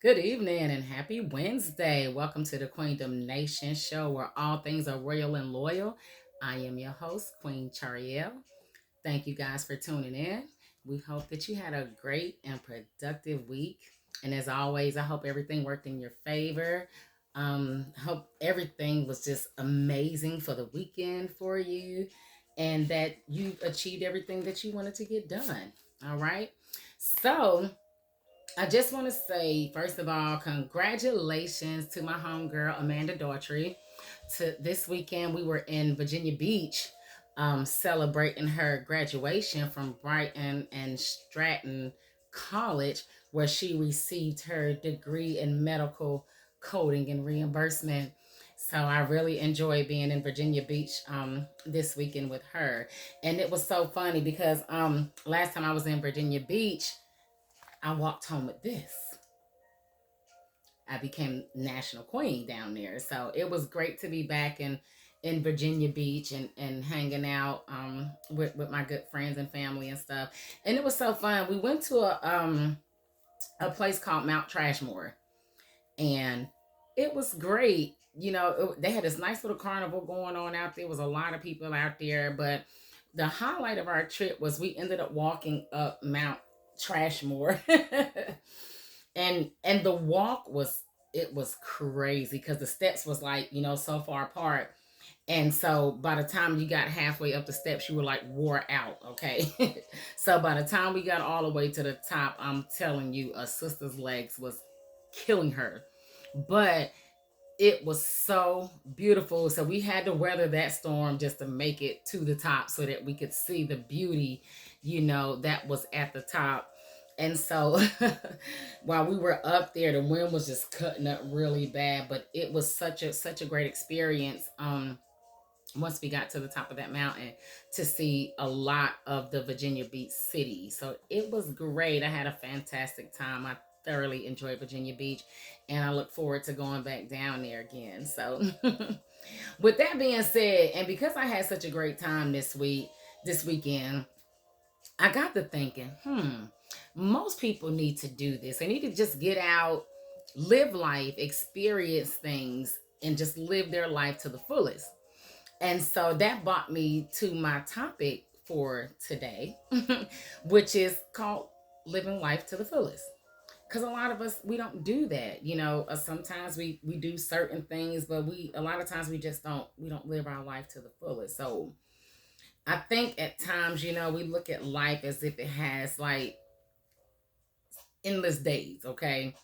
Good evening and happy Wednesday. Welcome to the Nation show where all things are royal and loyal. I am your host, Queen Chariel. Thank you guys for tuning in. We hope that you had a great and productive week. And as always, I hope everything worked in your favor. Hope everything was just amazing for the weekend for you and that you achieved everything that you wanted to get done. All right. So, I just want to say, first of all, congratulations to my homegirl, Amanda Daughtry. To this weekend, we were in Virginia Beach celebrating her graduation from Brighton and Stratton College, where she received her degree in medical coding and reimbursement. So I really enjoyed being in Virginia Beach this weekend with her. And it was so funny because last time I was in Virginia Beach, I walked home with this. I became national queen down there. So it was great to be back in Virginia Beach and hanging out with my good friends and family and stuff. And it was so fun. We went to a place called Mount Trashmore, and it was great. They had this nice little carnival going on out there. Was a lot of people out there, but the highlight of our trip was we ended up walking up Mount Trashmore. And the walk was, it was crazy because the steps was like, so far apart. And so by the time you got halfway up the steps, you were like wore out. Okay. So by the time we got all the way to the top, I'm telling you, a sister's legs was killing her. But it was so beautiful. So we had to weather that storm just to make it to the top so that we could see the beauty, that was at the top. And so while we were up there, the wind was just cutting up really bad, but it was such a great experience. Once we got to the top of that mountain to see a lot of the Virginia Beach city. So it was great. I had a fantastic time. I thoroughly enjoyed Virginia Beach and I look forward to going back down there again. So with that being said, and because I had such a great time this weekend, I got to thinking, most people need to do this. They need to just get out, live life, experience things, and just live their life to the fullest. And so that brought me to my topic for today, which is called living life to the fullest. Because a lot of us, we don't do that. Sometimes we do certain things, but a lot of times we just we don't live our life to the fullest. So I think at times, we look at life as if it has like endless days, okay?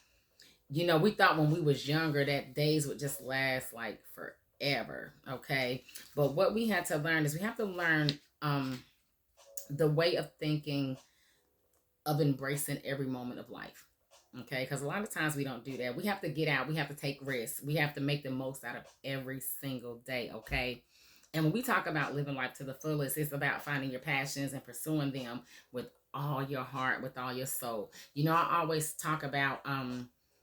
We thought when we was younger that days would just last like forever, okay? But what we had to learn is we have to learn the way of thinking of embracing every moment of life. Okay, because a lot of times we don't do that. We have to get out, we have to take risks, we have to make the most out of every single day, okay? And when we talk about living life to the fullest, it's about finding your passions and pursuing them with all your heart, with all your soul. I always talk about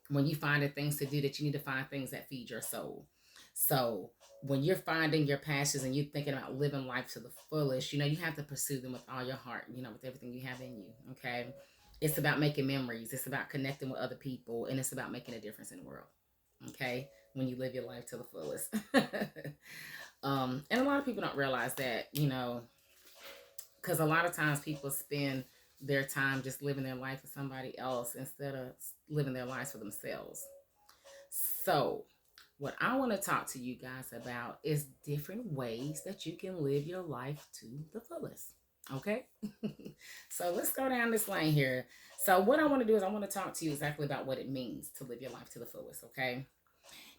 when you find the things to do, that you need to find things that feed your soul. So when you're finding your passions and you're thinking about living life to the fullest, you have to pursue them with all your heart, with everything you have in you. Okay. It's about making memories. It's about connecting with other people, and it's about making a difference in the world. Okay. When you live your life to the fullest. And a lot of people don't realize that, because a lot of times people spend their time just living their life for somebody else instead of living their lives for themselves. So, what I want to talk to you guys about is different ways that you can live your life to the fullest. Okay? So, let's go down this lane here. So, what I want to do is I want to talk to you exactly about what it means to live your life to the fullest. Okay?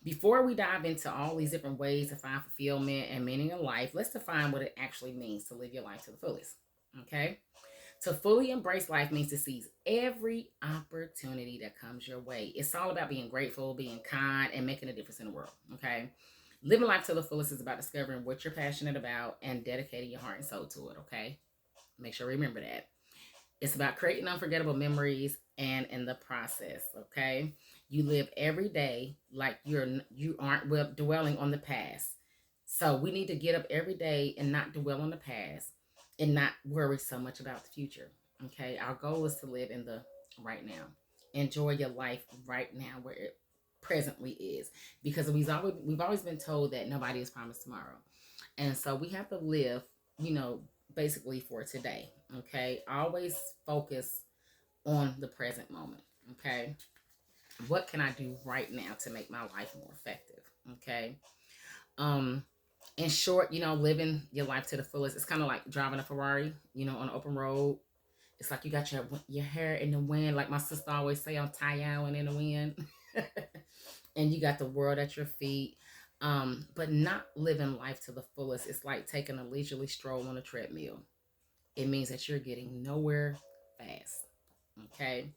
Before we dive into all these different ways to find fulfillment and meaning in life, let's define what it actually means to live your life to the fullest. Okay? To fully embrace life means to seize every opportunity that comes your way. It's all about being grateful, being kind, and making a difference in the world. Okay? Living life to the fullest is about discovering what you're passionate about and dedicating your heart and soul to it. Okay? Make sure you remember that. It's about creating unforgettable memories and in the process, okay? You live every day like you aren't dwelling on the past. So we need to get up every day and not dwell on the past and not worry so much about the future. Okay? Our goal is to live in the right now. Enjoy your life right now where it presently is, because we've always been told that nobody is promised tomorrow, and so we have to live, you know, basically for today. Okay, always focus on the present moment. Okay, what can I do right now to make my life more effective? Okay, um, in short, living your life to the fullest. It's kind of like driving a Ferrari, on an open road. It's like you got your hair in the wind, like my sister always say, I'm Taiwan in the wind, and you got the world at your feet. But not living life to the fullest. It's like taking a leisurely stroll on a treadmill. It means that you're getting nowhere fast. Okay,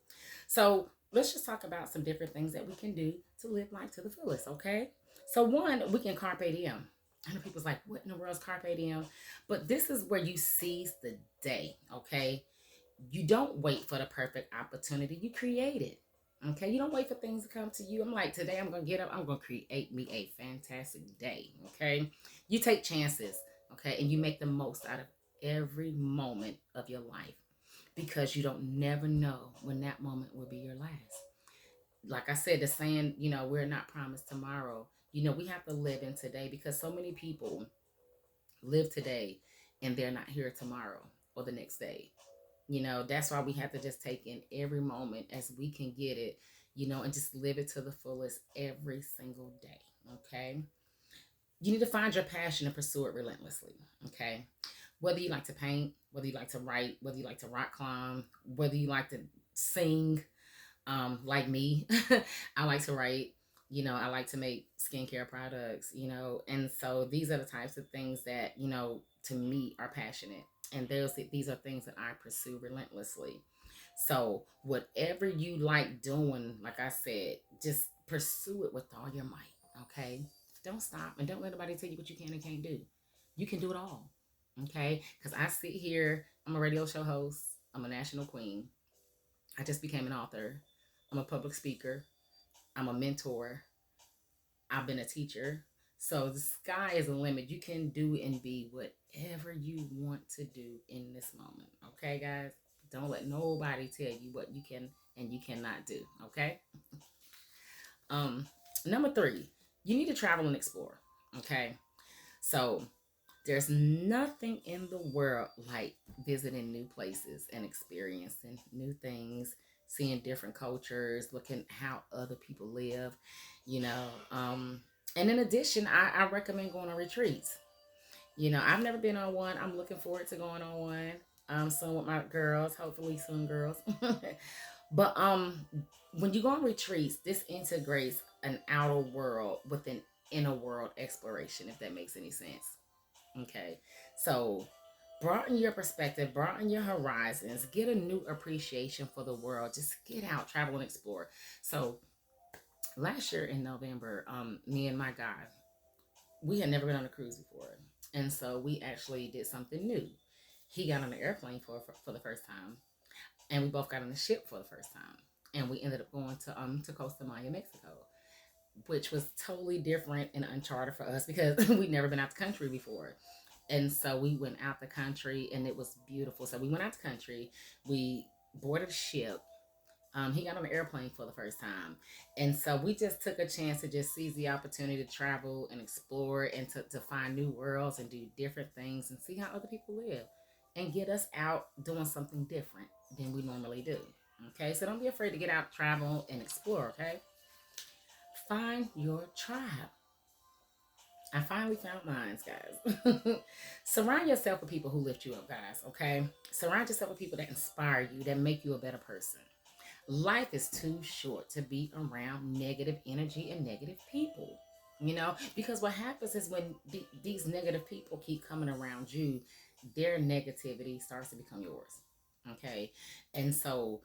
so let's just talk about some different things that we can do to live life to the fullest. Okay, so one, we can carpe diem. I know people's like, what in the world is carpe diem? But this is where you seize the day. Okay, you don't wait for the perfect opportunity, you create it. Okay, you don't wait for things to come to you. I'm like, today I'm gonna get up, I'm gonna create me a fantastic day. Okay, you take chances. Okay, and you make the most out of every moment of your life, because you don't never know when that moment will be your last. Like I said, the saying, we're not promised tomorrow. We have to live in today, because so many people live today and they're not here tomorrow or the next day. That's why we have to just take in every moment as we can get it, and just live it to the fullest every single day. Okay. You need to find your passion and pursue it relentlessly. Okay. Whether you like to paint, whether you like to write, whether you like to rock climb, whether you like to sing, like me, I like to write. I like to make skincare products. And so these are the types of things that to me are passionate, and these are things that I pursue relentlessly. So whatever you like doing, like I said, just pursue it with all your might. Okay, don't stop, and don't let anybody tell you what you can and can't do. You can do it all. Okay, because I sit here, I'm a radio show host, I'm a national queen, I just became an author, I'm a public speaker, I'm a mentor, I've been a teacher. So the sky is the limit. You can do and be whatever you want to do in this moment. Okay, guys? Don't let nobody tell you what you can and you cannot do. Okay? Um, Number three, you need to travel and explore. Okay. So there's nothing in the world like visiting new places and experiencing new things, seeing different cultures, looking how other people live, you know. And in addition, I recommend going on retreats. I've never been on one. I'm looking forward to going on one. Soon with my girls, hopefully soon, girls. But when you go on retreats, this integrates an outer world with an inner world exploration, if that makes any sense. Okay. So broaden your perspective, broaden your horizons, get a new appreciation for the world. Just get out, travel, and explore. So last year in November, me and my guy, we had never been on a cruise before. And so we actually did something new. He got on the airplane for the first time, and we both got on the ship for the first time. And we ended up going to Costa Maya, Mexico, which was totally different and uncharted for us because we'd never been out the country before. And so we went out the country and it was beautiful. So we went out the country, we boarded a ship. He got on an airplane for the first time. And so we just took a chance to just seize the opportunity to travel and explore and to find new worlds and do different things and see how other people live and get us out doing something different than we normally do. Okay, so don't be afraid to get out, travel, and explore. Okay, find your tribe. I finally found mine, guys. Surround yourself with people who lift you up, guys. Okay, surround yourself with people that inspire you, that make you a better person. Life is too short to be around negative energy and negative people. Because what happens is when these negative people keep coming around you, their negativity starts to become yours. Okay, and so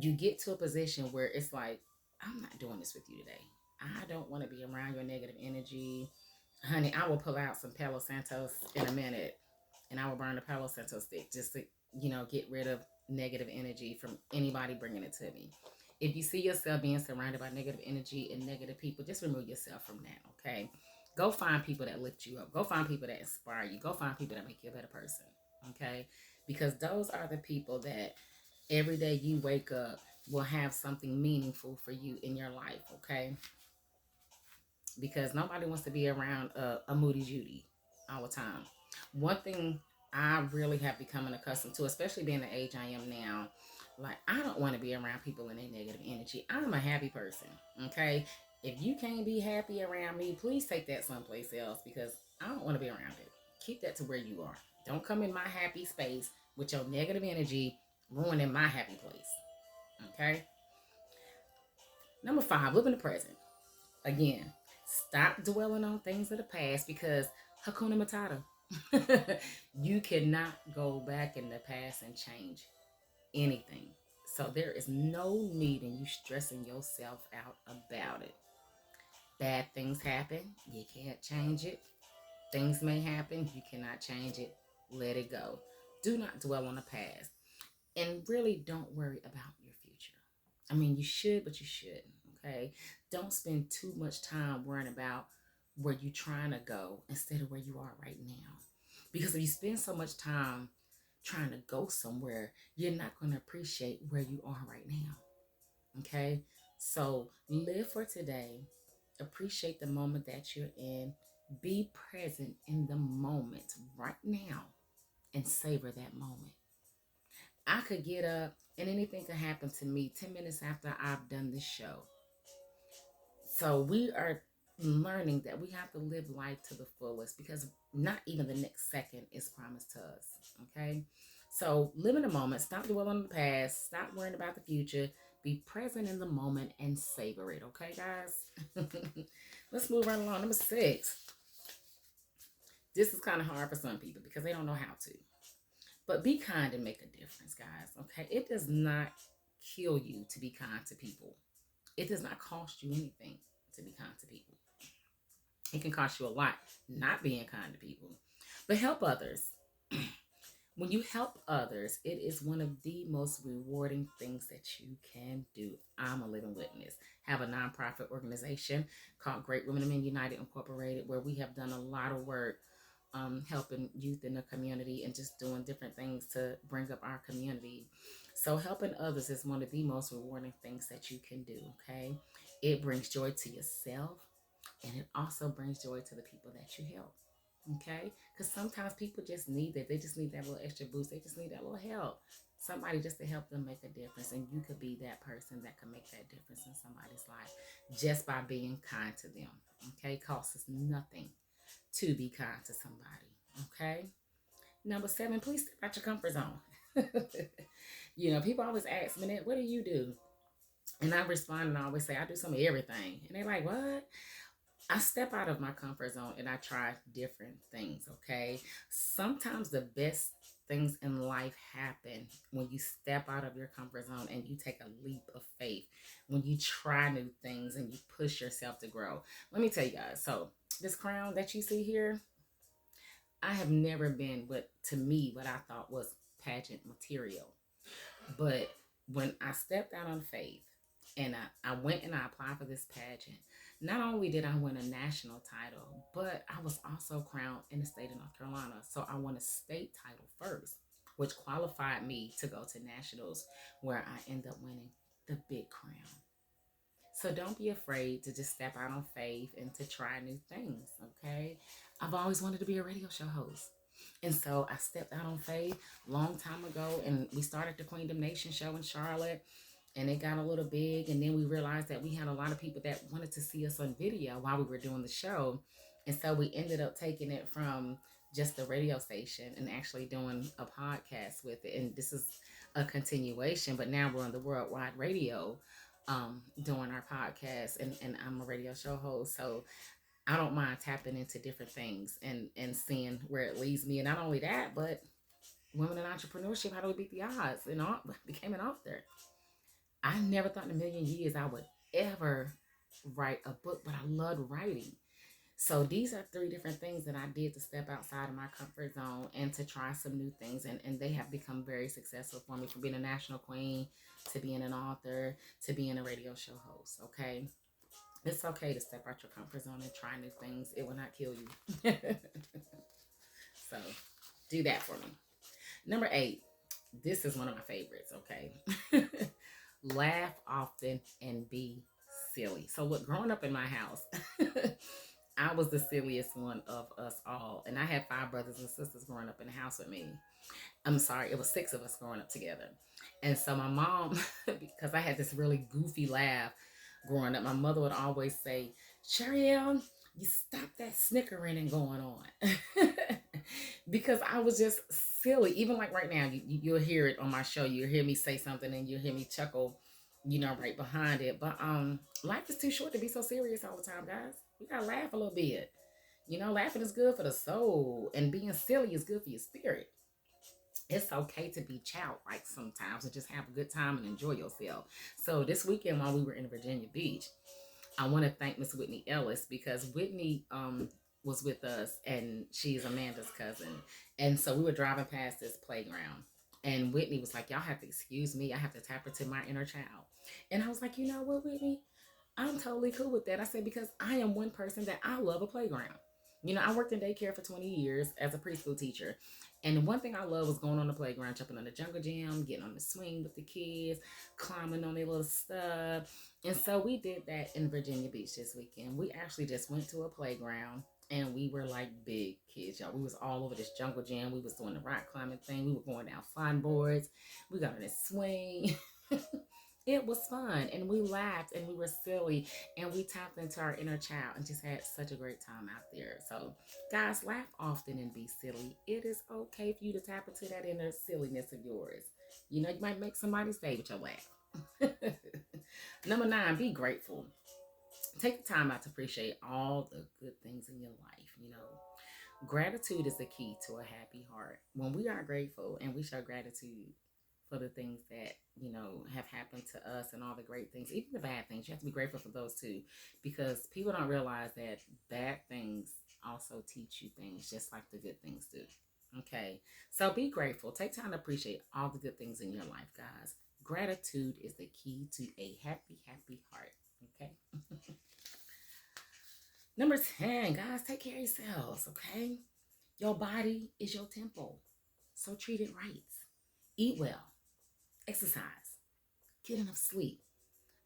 you get to a position where it's like, I'm not doing this with you today. I don't want to be around your negative energy. Honey, I will pull out some Palo Santos in a minute and I will burn the Palo Santos stick just to, get rid of negative energy from anybody bringing it to me. If you see yourself being surrounded by negative energy and negative people, just remove yourself from that, okay? Go find people that lift you up. Go find people that inspire you. Go find people that make you a better person, okay? Because those are the people that every day you wake up, will have something meaningful for you in your life, okay? Because nobody wants to be around a moody Judy all the time. One thing I really have become accustomed to, especially being the age I am now, like I don't want to be around people in their negative energy. I'm a happy person, okay? If you can't be happy around me, please take that someplace else because I don't want to be around it. Keep that to where you are. Don't come in my happy space with your negative energy ruining my happy place, okay? Number 5, live in the present. Again, stop dwelling on things of the past because Hakuna Matata. You cannot go back in the past and change anything. So there is no need in you stressing yourself out about it. Bad things happen. You can't change it. Things may happen. You cannot change it. Let it go. Do not dwell on the past. And really don't worry about your future. I mean, you should, but you shouldn't. Okay. Don't spend too much time worrying about where you're trying to go instead of where you are right now. Because if you spend so much time trying to go somewhere, you're not going to appreciate where you are right now. Okay. So live for today, appreciate the moment that you're in, be present in the moment right now, and savor that moment. I could get up and anything could happen to me 10 minutes after I've done this show. So we are learning that we have to live life to the fullest because not even the next second is promised to us. Okay. So live in the moment, stop dwelling on the past, stop worrying about the future, be present in the moment and savor it. Okay, guys? Let's move right along. Number 6. This is kind of hard for some people because they don't know how to. But be kind and make a difference, guys. Okay. It does not kill you to be kind to people. It does not cost you anything to be kind to people. It can cost you a lot not being kind to people. But help others. When you help others, it is one of the most rewarding things that you can do. I'm a living witness. Have a nonprofit organization called Great Women of Men United Incorporated, where we have done a lot of work helping youth in the community and just doing different things to bring up our community. So helping others is one of the most rewarding things that you can do, okay? It brings joy to yourself and it also brings joy to the people that you help. Okay? Because sometimes people just need that. They just need that little extra boost. They just need that little help. Somebody just to help them make a difference. And you could be that person that can make that difference in somebody's life just by being kind to them. Okay? Costs us nothing to be kind to somebody. Okay? Number 7, please step out your comfort zone. People always ask me that, what do you do? And I respond and I always say, I do some of everything. And they're like, what? I step out of my comfort zone and I try different things, okay? Sometimes the best things in life happen when you step out of your comfort zone and you take a leap of faith, when you try new things and you push yourself to grow. Let me tell you guys, so this crown that you see here, I have never been to me, what I thought was pageant material. But when I stepped out on faith and I went and I applied for this pageant, not only did I win a national title, but I was also crowned in the state of North Carolina. So I won a state title first, which qualified me to go to nationals where I end up winning the big crown. So don't be afraid to just step out on faith and to try new things, okay? I've always wanted to be a radio show host. And so I stepped out on faith a long time ago, and we started the QueendomNation show in Charlotte, and it got a little big. And then we realized that we had a lot of people that wanted to see us on video while we were doing the show. And so we ended up taking it from just the radio station and actually doing a podcast with it. And this is a continuation, but now we're on the worldwide radio doing our podcast, and I'm a radio show host. So I don't mind tapping into different things and seeing where it leads me. And not only that, but women in entrepreneurship, how do we beat the odds? And I became an author. I never thought in a million years I would ever write a book, but I loved writing. So these are 3 different things that I did to step outside of my comfort zone and to try some new things. And they have become very successful for me, from being a national queen to being an author to being a radio show host. Okay. It's okay to step out your comfort zone and try new things. It will not kill you. So do that for me. Number 8. This is one of my favorites, okay? Laugh often and be silly. So look, growing up in my house, I was the silliest one of us all. And I had five brothers and sisters growing up in the house with me. I'm sorry, it was six of us growing up together. And so my mom, because I had this really goofy laugh growing up, my mother would always say, Shariel, you stop that snickering and going on. Because I was just silly. Even like right now, you'll hear it on my show. You'll hear me say something and you'll hear me chuckle, right behind it. But life is too short to be so serious all the time, guys. We gotta laugh a little bit. Laughing is good for the soul, and being silly is good for your spirit. It's okay to be childlike sometimes and just have a good time and enjoy yourself. So this weekend while we were in Virginia Beach, I want to thank Miss Whitney Ellis because Whitney was with us and she's Amanda's cousin. And so we were driving past this playground and Whitney was like, y'all have to excuse me. I have to tap into my inner child. And I was like, you know what, Whitney? I'm totally cool with that. I said, because I am one person that I love a playground. I worked in daycare for 20 years as a preschool teacher. And one thing I love was going on the playground, jumping on the jungle gym, getting on the swing with the kids, climbing on their little stuff. And so we did that in Virginia Beach this weekend. We actually just went to a playground and we were like big kids, y'all. We was all over this jungle gym. We was doing the rock climbing thing. We were going down flying boards. We got on this swing. It was fun and we laughed and we were silly and we tapped into our inner child and just had such a great time out there. So, guys, laugh often and be silly. It is okay for you to tap into that inner silliness of yours. You might make somebody's day with your laugh. Number 9, be grateful. Take the time out to appreciate all the good things in your life. Gratitude is the key to a happy heart. When we are grateful and we show gratitude for the things that have happened to us and all the great things, even the bad things, you have to be grateful for those too, because people don't realize that bad things also teach you things just like the good things do. Okay, so be grateful. Take time to appreciate all the good things in your life, guys. Gratitude is the key to a happy heart. Okay. Number 10, guys, take care of yourselves. Okay, your body is your temple, so treat it right. Eat well, exercise, get enough sleep.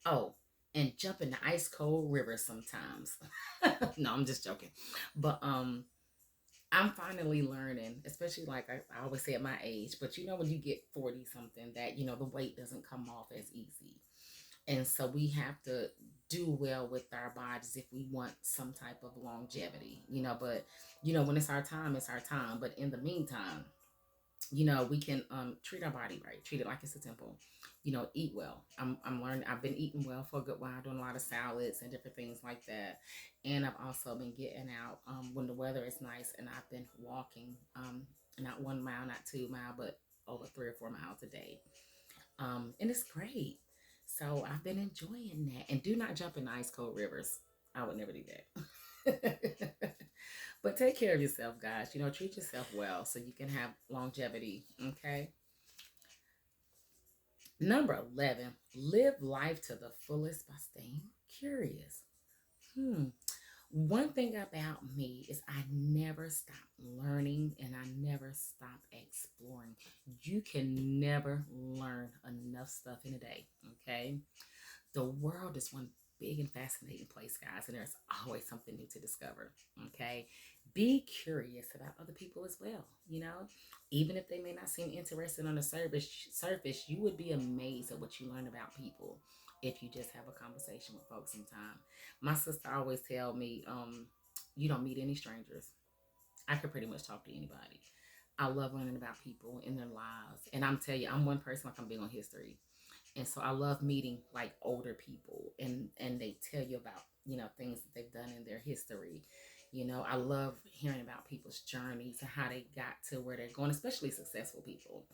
Oh, and jump in the ice cold river sometimes. No, I'm just joking. But I'm finally learning, especially like I always say at my age, but when you get 40 something that the weight doesn't come off as easy. And so we have to do well with our bodies if we want some type of longevity, but when it's our time, it's our time. But in the meantime, we can treat our body right, treat it like it's a temple. Eat well. I'm learning. I've been eating well for a good while, doing a lot of salads and different things like that. And I've also been getting out when the weather is nice, and I've been walking, not 1 mile, not 2 mile, but over 3 or 4 miles a day. And it's great. So I've been enjoying that. And do not jump in ice cold rivers. I would never do that. But take care of yourself, guys. Treat yourself well so you can have longevity. Okay. Number 11, live life to the fullest by staying curious. One thing about me is I never stop learning and I never stop exploring. You can never learn enough stuff in a day. Okay. The world is one big and fascinating place, guys, and there's always something new to discover. Okay. Be curious about other people as well. Even if they may not seem interested on the surface, you would be amazed at what you learn about people if you just have a conversation with folks sometime. My sister always tell me, you don't meet any strangers. I could pretty much talk to anybody. I love learning about people in their lives. And I'm telling you, I'm one person, like, I'm big on history. And so I love meeting like older people and they tell you about things that they've done in their history. I love hearing about people's journeys and how they got to where they're going, especially successful people.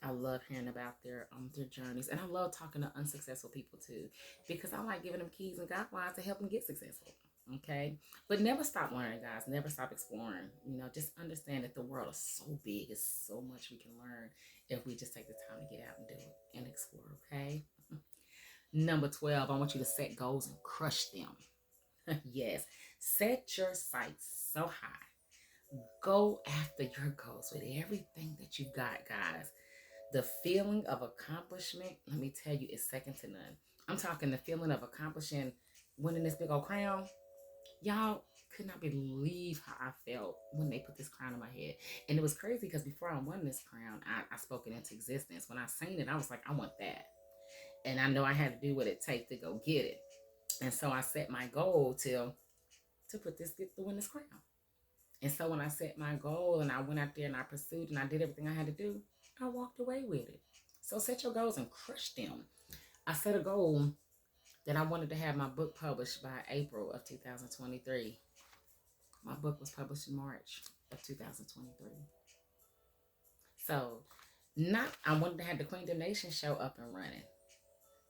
I love hearing about their journeys, and I love talking to unsuccessful people too, because I like giving them keys and guidelines to help them get successful. Okay, but never stop learning, guys. Never stop exploring. Just understand that the world is so big. It's so much we can learn if we just take the time to get out and do it and explore. Okay. Number 12, I want you to set goals and crush them. Yes, set your sights so high. Go after your goals with everything that you got, guys. The feeling of accomplishment, let me tell you, is second to none. I'm talking the feeling of accomplishing winning this big old crown. Y'all could not believe how I felt when they put this crown on my head. And it was crazy because before I won this crown, I spoke it into existence. When I seen it, I was like, I want that. And I know I had to do what it takes to go get it. And so I set my goal to put this to win this crown. And so when I set my goal and I went out there and I pursued and I did everything I had to do, I walked away with it. So set your goals and crush them. I set a goal that I wanted to have my book published by April of 2023. My book was published in March of 2023. So not I wanted to have the QueendomNation show up and running.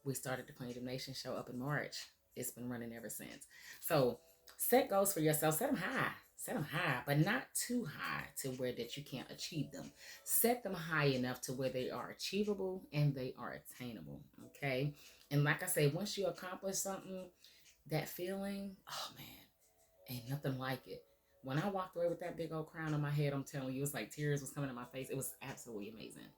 We started the QueendomNation show up in March. It's been running ever since. So set goals for yourself. Set them high. Set them high, but not too high to where that you can't achieve them. Set them high enough to where they are achievable and they are attainable. Okay. And like I say, once you accomplish something, that feeling, oh man, ain't nothing like it. When I walked away with that big old crown on my head, I'm telling you, it's like tears was coming to my face. It was absolutely amazing.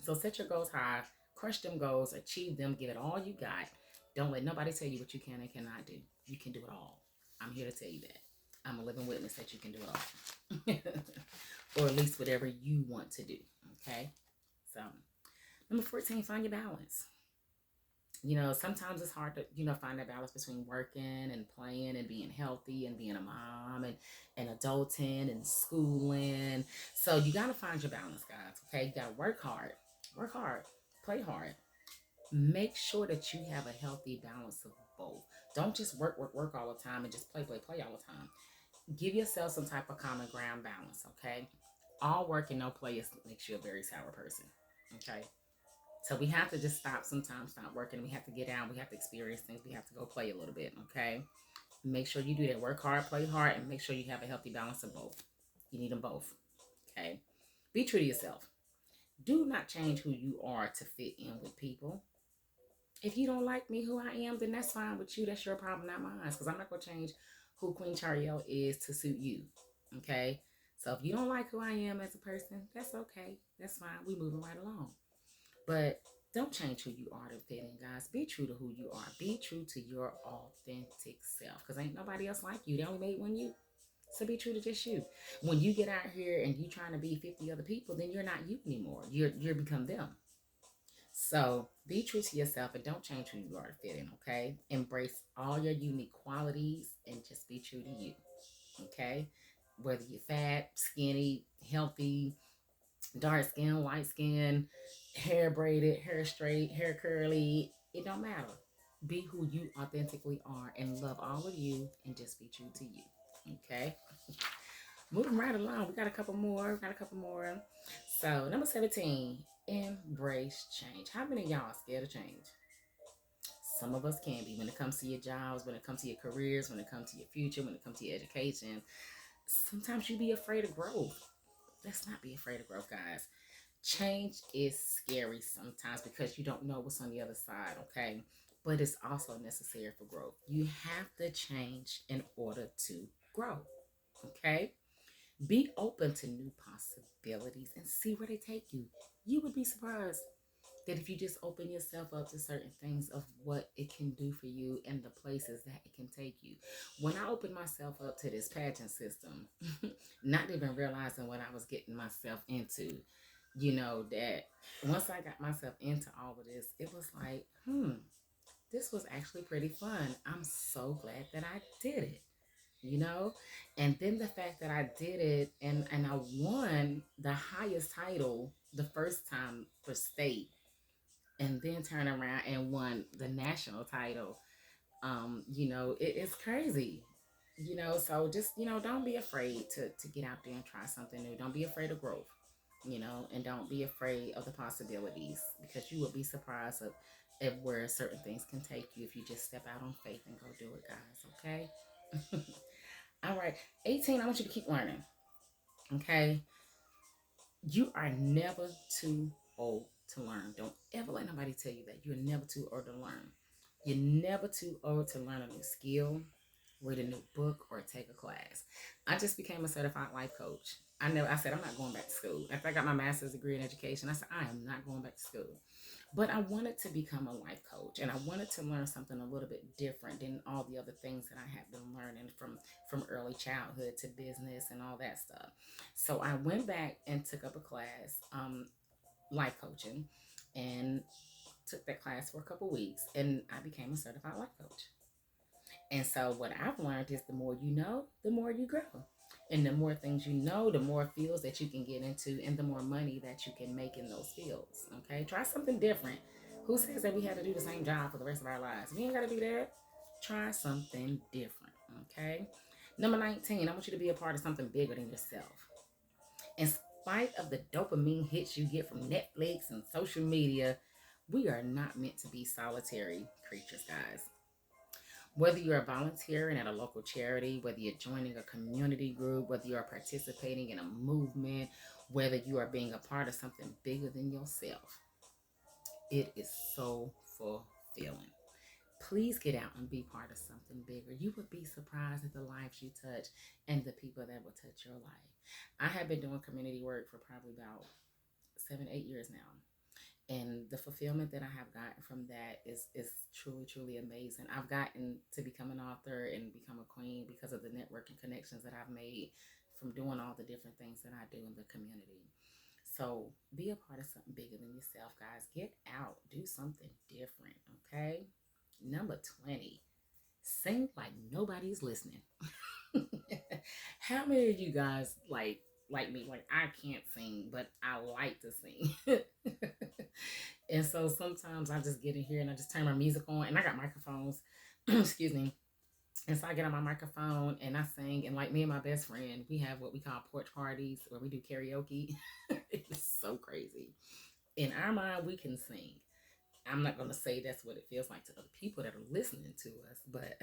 So set your goals high, crush them goals, achieve them, give it all you got. Don't let nobody tell you what you can and cannot do. You can do it all. I'm here to tell you that. I'm a living witness that you can do it all. Or at least whatever you want to do. Okay? So, number 14, find your balance. Sometimes it's hard to, find that balance between working and playing and being healthy and being a mom and adulting and schooling. So you got to find your balance, guys. Okay. You got to work hard, play hard. Make sure that you have a healthy balance of both. Don't just work all the time and just play all the time. Give yourself some type of common ground balance. Okay. All work and no play makes you a very sour person. Okay. So we have to just stop working. We have to get out. We have to experience things. We have to go play a little bit, okay? Make sure you do that. Work hard, play hard, and make sure you have a healthy balance of both. You need them both, okay? Be true to yourself. Do not change who you are to fit in with people. If you don't like me, who I am, then that's fine with you. That's your problem, not mine. Because I'm not going to change who Queen Chariel is to suit you, okay? So if you don't like who I am as a person, that's okay. That's fine. We moving right along. But don't change who you are to fit in, guys. Be true to who you are. Be true to your authentic self. Because ain't nobody else like you. They only made one you. So be true to just you. When you get out here and you trying to be 50 other people, then you're not you anymore. You're become them. So be true to yourself and don't change who you are to fit in, okay? Embrace all your unique qualities and just be true to you. Okay? Whether you're fat, skinny, healthy, dark skin, white skin, hair braided, hair straight, hair curly, it don't matter. Be who you authentically are and love all of you and just be true to you. Okay? Moving right along. We got a couple more. So, number 17, embrace change. How many of y'all are scared of change? Some of us can be when it comes to your jobs, when it comes to your careers, when it comes to your future, when it comes to your education. Sometimes you be afraid of growth. Let's not be afraid of growth, guys. Change is scary sometimes because you don't know what's on the other side, okay? But it's also necessary for growth. You have to change in order to grow, okay? Be open to new possibilities and see where they take you. You would be surprised that if you just open yourself up to certain things of what it can do for you and the places that it can take you. When I opened myself up to this pageant system, not even realizing what I was getting myself into, that once I got myself into all of this, it was like, this was actually pretty fun. I'm so glad that I did it, and then the fact that I did it and I won the highest title the first time for state and then turn around and won the national title. It's crazy. So just, don't be afraid to get out there and try something new. Don't be afraid of growth, and don't be afraid of the possibilities because you will be surprised at where certain things can take you if you just step out on faith and go do it, guys. Okay. All right. 18, I want you to keep learning. Okay. You are never too old to learn. Don't ever let nobody tell you that. You're never too old to learn. You're never too old to learn a new skill, read a new book, or take a class. I just became a certified life coach. I said, I'm not going back to school. After I got my master's degree in education, I said, I am not going back to school. But I wanted to become a life coach, and I wanted to learn something a little bit different than all the other things that I had been learning from early childhood to business and all that stuff. So I went back and took up a class, life coaching, and took that class for a couple weeks, and I became a certified life coach. And so what I've learned is the more you know, the more you grow. And the more things you know, the more fields that you can get into and the more money that you can make in those fields. Okay? Try something different. Who says that we have to do the same job for the rest of our lives? We ain't got to do that. Try something different. Okay? Number 19, I want you to be a part of something bigger than yourself. In spite of the dopamine hits you get from Netflix and social media, we are not meant to be solitary creatures, guys. Whether you are volunteering at a local charity, whether you're joining a community group, whether you are participating in a movement, whether you are being a part of something bigger than yourself, it is so fulfilling. Please get out and be part of something bigger. You would be surprised at the lives you touch and the people that will touch your life. I have been doing community work for probably about 7, 8 years now. And the fulfillment that I have gotten from that is truly, truly amazing. I've gotten to become an author and become a queen because of the networking connections that I've made from doing all the different things that I do in the community. So be a part of something bigger than yourself, guys. Get out, do something different, okay? Number 20, sing like nobody's listening. How many of you guys like me? Like, I can't sing, but I like to sing. And so sometimes I just get in here and I just turn my music on, and I got microphones. Excuse me. And so I get on my microphone and I sing. And like me and my best friend, we have what we call porch parties where we do karaoke. It's so crazy. In our mind, we can sing. I'm not going to say that's what it feels like to other people that are listening to us, but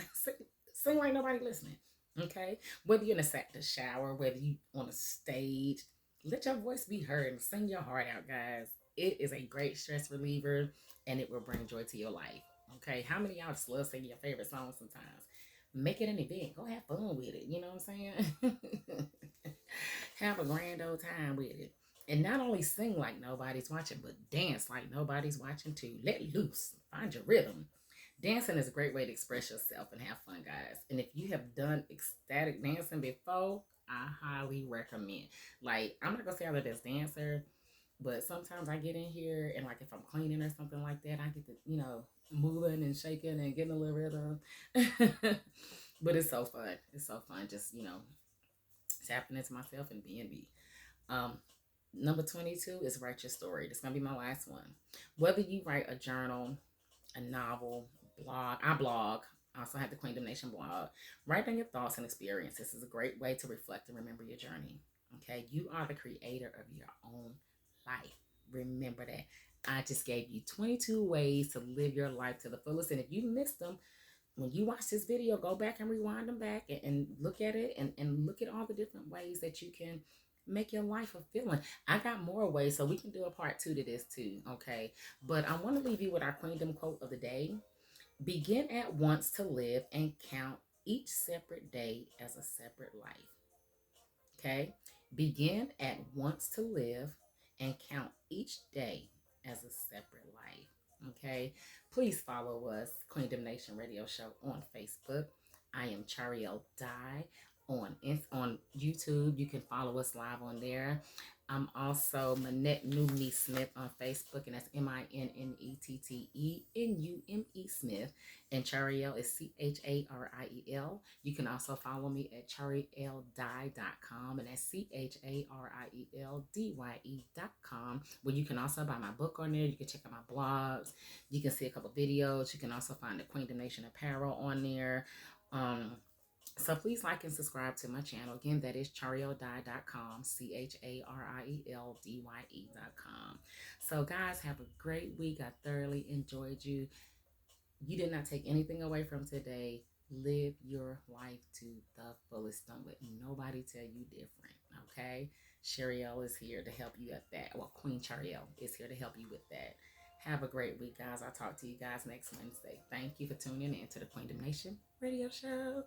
sing like nobody listening. Okay? Whether you're in the shower, whether you on a stage, let your voice be heard and sing your heart out, guys. It is a great stress reliever and it will bring joy to your life. Okay? How many of y'all just love singing your favorite songs sometimes? Make it an event. Go have fun with it. You know what I'm saying? Have a grand old time with it. And not only sing like nobody's watching, but dance like nobody's watching too. Let loose. Find your rhythm. Dancing is a great way to express yourself and have fun, guys. And if you have done ecstatic dancing before, I highly recommend. Like, I'm not gonna say I'm the best dancer, but sometimes I get in here and like if I'm cleaning or something like that, I get to, moving and shaking and getting a little rhythm. But it's so fun. It's so fun just, tapping into myself and being me. Um, Number 22 is write your story. This is going to be my last one. Whether you write a journal, a novel, blog, I blog. I also have the QueendomNation blog. Write down your thoughts and experiences. This is a great way to reflect and remember your journey. Okay, you are the creator of your own life. Remember that. I just gave you 22 ways to live your life to the fullest. And if you missed them, when you watch this video, go back and rewind them back and look at it and look at all the different ways that you can make your life fulfilling. I got more ways, so we can do a part 2 to this too, okay? But I want to leave you with our Queendom quote of the day. Begin at once to live and count each separate day as a separate life. Okay? Begin at once to live and count each day as a separate life. Okay? Please follow us, Queendom Nation Radio Show, on Facebook. I am Chariel Dye on YouTube. You can follow us live on there. I'm also Manette Numney Smith on Facebook, and that's MINNETTENUME Smith. And Chariel is CHARIEL. You can also follow me at charielDye.com, and that's CHARIELDYE.com, where you can also buy my book on there. You can check out my blogs. You can see a couple videos. You can also find the Queendom Nation apparel on there. So please like and subscribe to my channel. Again, that is charieldy.com, CHARIELDYE.com. So guys, have a great week. I thoroughly enjoyed you. You did not take anything away from today. Live your life to the fullest. Don't let nobody tell you different, okay? Chariel is here to help you at that. Well, Queen Chariel is here to help you with that. Have a great week, guys. I'll talk to you guys next Wednesday. Thank you for tuning in to the Queendom Nation Radio Show.